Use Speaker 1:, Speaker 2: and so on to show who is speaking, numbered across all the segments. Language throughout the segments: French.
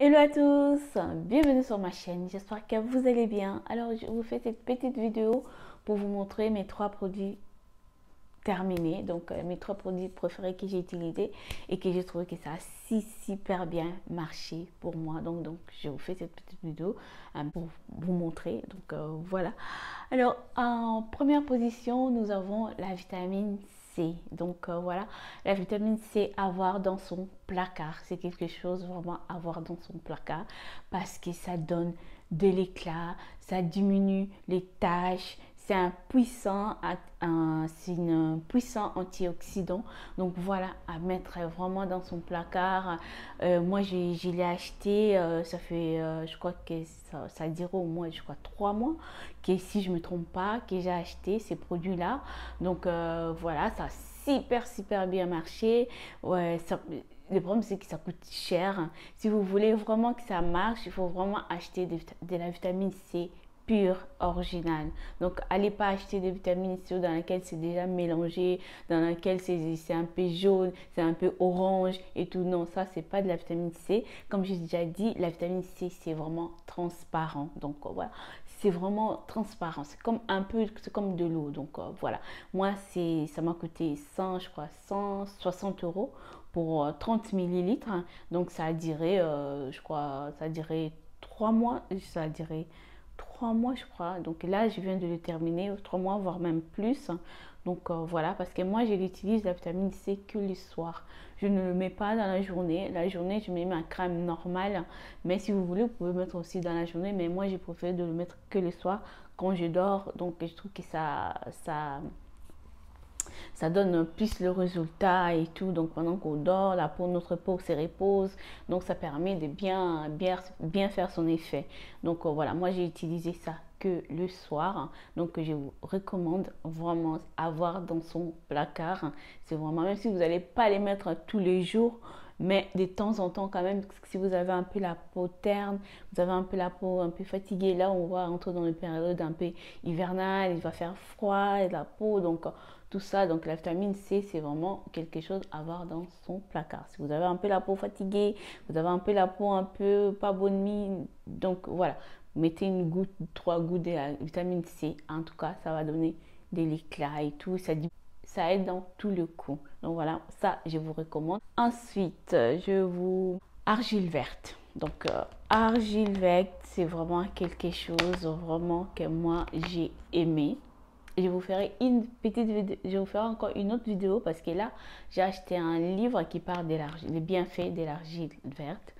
Speaker 1: Hello à tous, bienvenue sur ma chaîne, j'espère que vous allez bien. Alors je vous fais cette petite vidéo pour vous montrer mes trois produits terminés, donc mes trois produits préférés que j'ai utilisés et que j'ai trouvé que ça a super bien marché pour moi. Donc je vous fais cette petite vidéo pour vous montrer, donc voilà. Alors en première position, nous avons la vitamine C. Donc voilà, la vitamine C à avoir dans son placard, c'est quelque chose vraiment à avoir dans son placard parce que ça donne de l'éclat, ça diminue les taches, c'est un puissant antioxydant. Donc voilà, à mettre vraiment dans son placard. Moi, je l'ai acheté, ça fait, je crois que ça dirait au moins, je crois, 3 mois, que si je ne me trompe pas, que j'ai acheté ces produits-là. Donc voilà, ça a super bien marché. Ouais, le problème, c'est que ça coûte cher. Si vous voulez vraiment que ça marche, il faut vraiment acheter de la vitamine C pure, originale. Donc, allez pas acheter des vitamines C dans lesquelles c'est déjà mélangé, dans lesquelles c'est un peu jaune, c'est un peu orange et tout. Non, ça, c'est pas de la vitamine C. Comme j'ai déjà dit, la vitamine C, c'est vraiment transparent. Donc, voilà, c'est vraiment transparent. C'est comme un peu, c'est comme de l'eau. Donc, voilà. Moi, ça m'a coûté 100, je crois, 160 € pour 30 millilitres. Donc, ça a duré, je crois, ça a duré 3 mois. Ça a duré 3 mois, je crois. Donc là, je viens de le terminer, 3 mois, voire même plus. Donc voilà, parce que moi, je l'utilise la vitamine C que le soir. Je ne le mets pas dans la journée. La journée, je mets ma crème normale. Mais si vous voulez, vous pouvez mettre aussi dans la journée. Mais moi, j'ai préféré de le mettre que le soir quand je dors. Donc je trouve que ça donne plus le résultat et tout. Donc pendant qu'on dort, notre peau se repose. Donc ça permet de bien faire son effet. Donc voilà, moi j'ai utilisé ça que le soir. Donc je vous recommande vraiment avoir dans son placard. C'est vraiment, même si vous n'allez pas les mettre tous les jours, mais de temps en temps quand même, si vous avez un peu la peau terne, vous avez un peu la peau un peu fatiguée, là on va rentrer dans une période un peu hivernale, il va faire froid et la peau, donc tout ça. Donc la vitamine C, c'est vraiment quelque chose à avoir dans son placard. Si vous avez un peu la peau fatiguée, vous avez un peu la peau un peu pas bonne mine, donc voilà, mettez une goutte, 3 gouttes de la vitamine C. En tout cas, ça va donner de l'éclat et tout. Ça aide dans tout le coup. Donc voilà, ça, je vous recommande. Ensuite, argile verte. Donc, argile verte, c'est vraiment quelque chose vraiment que moi, j'ai aimé. Je vous ferai une petite vidéo, je vous ferai encore une autre vidéo parce que là, j'ai acheté un livre qui parle des bienfaits de l'argile verte.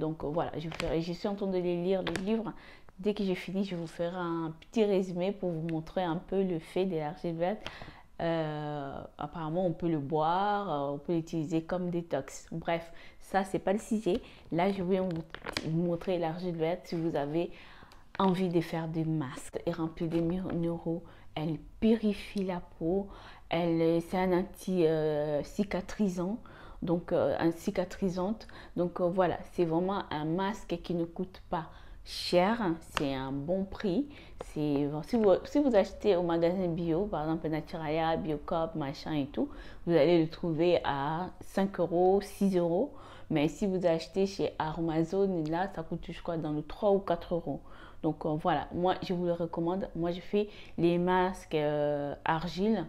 Speaker 1: Donc voilà, je suis en train de lire le livre. Dès que j'ai fini, je vous ferai un petit résumé pour vous montrer un peu le fait de l'argile verte. Apparemment, on peut le boire, on peut l'utiliser comme détox. Bref, ça, c'est pas le sujet. Là, je vais vous montrer l'argile verte si vous avez envie de faire des masques et remplir des minéraux. Elle purifie la peau. C'est un anti-cicatrisant. Donc, un cicatrisante. Donc, voilà, c'est vraiment un masque qui ne coûte pas cher. C'est un bon prix. Si vous achetez au magasin bio, par exemple Naturalia, Biocop, machin et tout, vous allez le trouver à 5 €, 6 €. Mais si vous achetez chez Amazon, là, ça coûte, je crois, dans le 3 ou 4 €. Donc voilà, moi je vous le recommande. Moi je fais les masques argile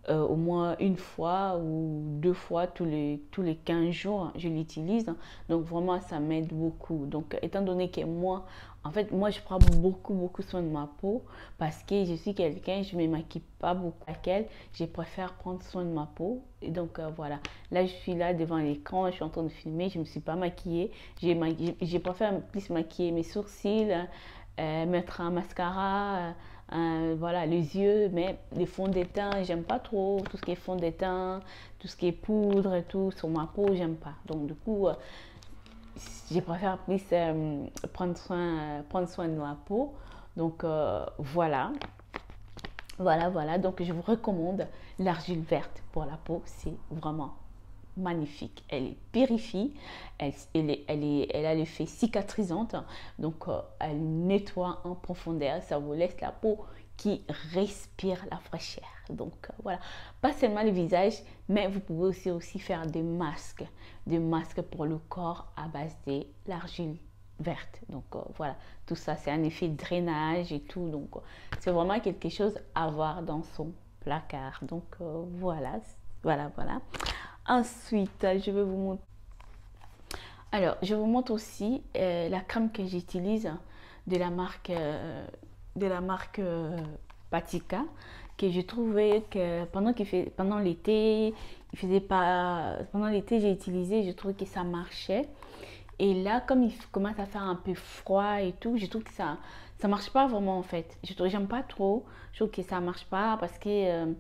Speaker 1: au moins une fois ou 2 fois tous les 15 jours, je l'utilise. Donc vraiment, ça m'aide beaucoup. Donc étant donné que moi, en fait, moi, je prends beaucoup soin de ma peau parce que je suis quelqu'un, je ne me maquille pas beaucoup avec elle. Je préfère prendre soin de ma peau. Et donc voilà, là, je suis là devant l'écran, je suis en train de filmer, je ne me suis pas maquillée. Je préfère plus maquiller mes sourcils, mettre un mascara, voilà, les yeux, mais les fonds de teint, j'aime pas trop tout ce qui est fond de teint, tout ce qui est poudre et tout sur ma peau, j'aime pas. Donc du coup, je préfère plus prendre soin de ma peau. Donc voilà. Voilà. Donc je vous recommande l'argile verte pour la peau, c'est vraiment magnifique. Elle est purifie, elle a l'effet cicatrisante, donc elle nettoie en profondeur, ça vous laisse la peau qui respire la fraîcheur. Donc voilà, pas seulement le visage, mais vous pouvez aussi faire des masques pour le corps à base de l'argile verte. Donc voilà, tout ça c'est un effet de drainage et tout. Donc c'est vraiment quelque chose à voir dans son placard. Donc voilà. Ensuite, je vais vous montrer. Alors, je vous montre aussi la crème que j'utilise de la marque Patika, que je trouvais que pendant l'été, il faisait pas. Pendant l'été, j'ai utilisé, je trouvais que ça marchait. Et là, comme il commence à faire un peu froid et tout, je trouve que ça marche pas vraiment en fait. J'aime pas trop. Je trouve que ça marche pas parce que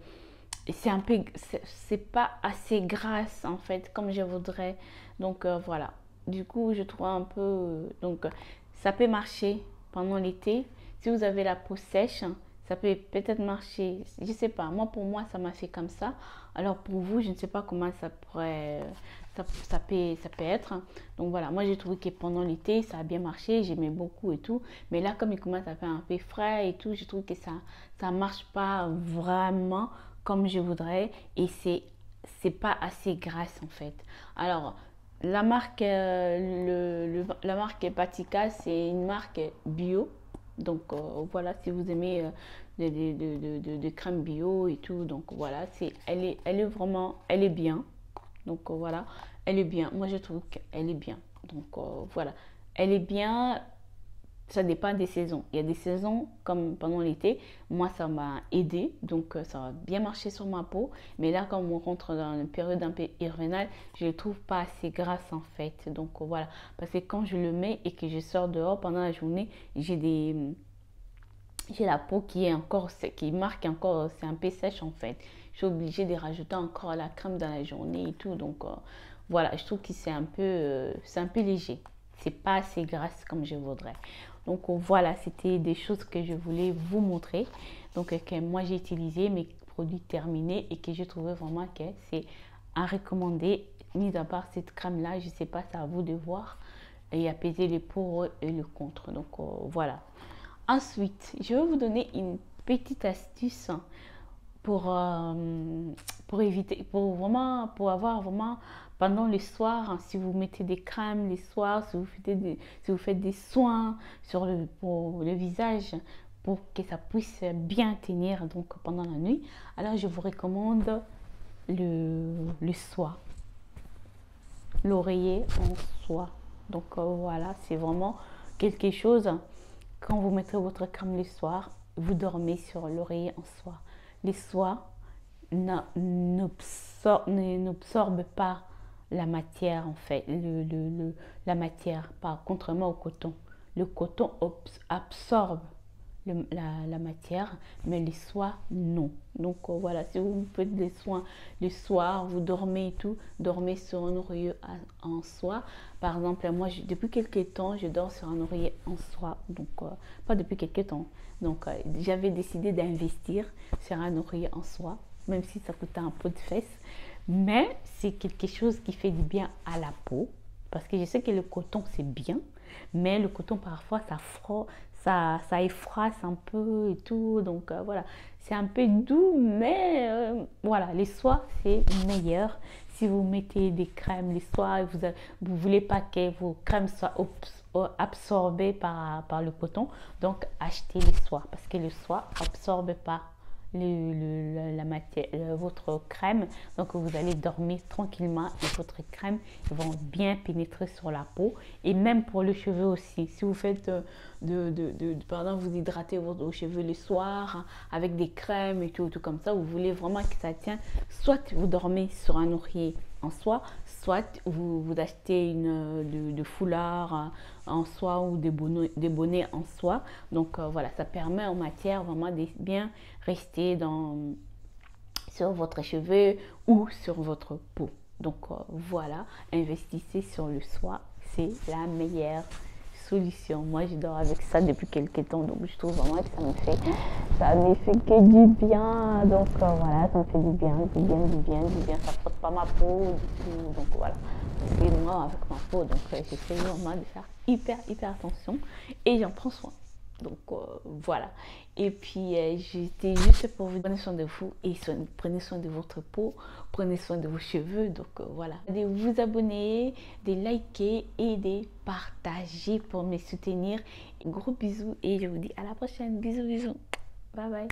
Speaker 1: c'est un peu, c'est pas assez grasse en fait comme je voudrais. Donc voilà. Du coup, je trouve un peu, donc ça peut marcher pendant l'été. Si vous avez la peau sèche, ça peut peut-être marcher. Je sais pas. Moi, pour moi, ça m'a fait comme ça. Alors pour vous, je ne sais pas comment ça pourrait, ça peut être. Donc voilà. Moi, j'ai trouvé que pendant l'été, ça a bien marché. J'aimais beaucoup et tout. Mais là, comme il commence à faire un peu frais et tout, je trouve que ça marche pas vraiment comme je voudrais et c'est pas assez grasse en fait. Alors la marque la marque Patika, c'est une marque bio. Donc voilà, si vous aimez de crème bio et tout, donc voilà, elle est vraiment, elle est bien. Donc voilà, elle est bien. Moi je trouve qu'elle est bien. Donc voilà, elle est bien. Ça dépend des saisons. Il y a des saisons comme pendant l'été, moi ça m'a aidé, donc ça a bien marché sur ma peau. Mais là, quand on rentre dans une période un peu hivernale, je ne le trouve pas assez grasse en fait. Donc voilà, parce que quand je le mets et que je sors dehors pendant la journée, j'ai la peau qui est encore, qui marque encore, c'est un peu sèche en fait. Je suis obligée de rajouter encore la crème dans la journée et tout. Donc voilà, je trouve que c'est un peu léger. C'est pas assez grasse comme je voudrais. Donc voilà, c'était des choses que je voulais vous montrer. Donc que moi j'ai utilisé mes produits terminés et que je trouvais vraiment que c'est à recommander. Mis à part cette crème là, je sais pas, c'est à vous de voir et apaiser les pour et le contre. Donc voilà. Ensuite, je vais vous donner une petite astuce pour éviter, pour avoir vraiment pendant le soir, hein, si vous mettez des crèmes les soirs, si vous faites des soins pour le visage, pour que ça puisse bien tenir donc pendant la nuit, alors je vous recommande le soie, l'oreiller en soie. Donc voilà, c'est vraiment quelque chose. Quand vous mettez votre crème le soir, vous dormez sur l'oreiller en soie. Les soies n'absorbent pas la matière en fait, la matière, contrairement au coton. Le coton absorbe la matière, mais les soies non. Donc voilà, si vous faites des soins le soir, vous dormez et tout, dormez sur un oreiller en soie. Par exemple, moi depuis quelques temps, je dors sur un oreiller en soie. Donc pas depuis quelques temps. Donc j'avais décidé d'investir sur un oreiller en soie, même si ça coûtait un peu de fesses. Mais c'est quelque chose qui fait du bien à la peau. Parce que je sais que le coton c'est bien, mais le coton parfois ça frotte, ça effrace un peu et tout. Donc voilà, c'est un peu doux, mais voilà, les soies c'est meilleur. Si vous mettez des crèmes les soies et vous ne voulez pas que vos crèmes soient absorbées par le coton, donc achetez les soies parce que les soies n'absorbent pas la matière, votre crème. Donc vous allez dormir tranquillement et votre crème va bien pénétrer sur la peau. Et même pour les cheveux aussi, si vous faites par exemple vous hydratez vos cheveux le soir avec des crèmes et tout comme ça, vous voulez vraiment que ça tienne, soit vous dormez sur un oreiller en soie, soit vous achetez de foulards en soie ou des bonnets en soie. Donc voilà, ça permet en matière vraiment de bien rester sur votre cheveu ou sur votre peau. Donc voilà, investissez sur le soie, c'est la meilleure solution. Moi je dors avec ça depuis quelques temps, donc je trouve vraiment que ça me fait que du bien. Donc voilà, ça me fait du bien, ça frotte pas ma peau du tout. Donc voilà, c'est moi avec ma peau, donc j'essaie vraiment de faire hyper attention et j'en prends soin. Donc voilà. Et puis j'étais juste pour vous prenez soin de vous et prenez soin de votre peau, prenez soin de vos cheveux. Donc voilà. De vous abonner, de liker et de partager pour me soutenir. Gros bisous et je vous dis à la prochaine. Bisous, bisous. Bye bye.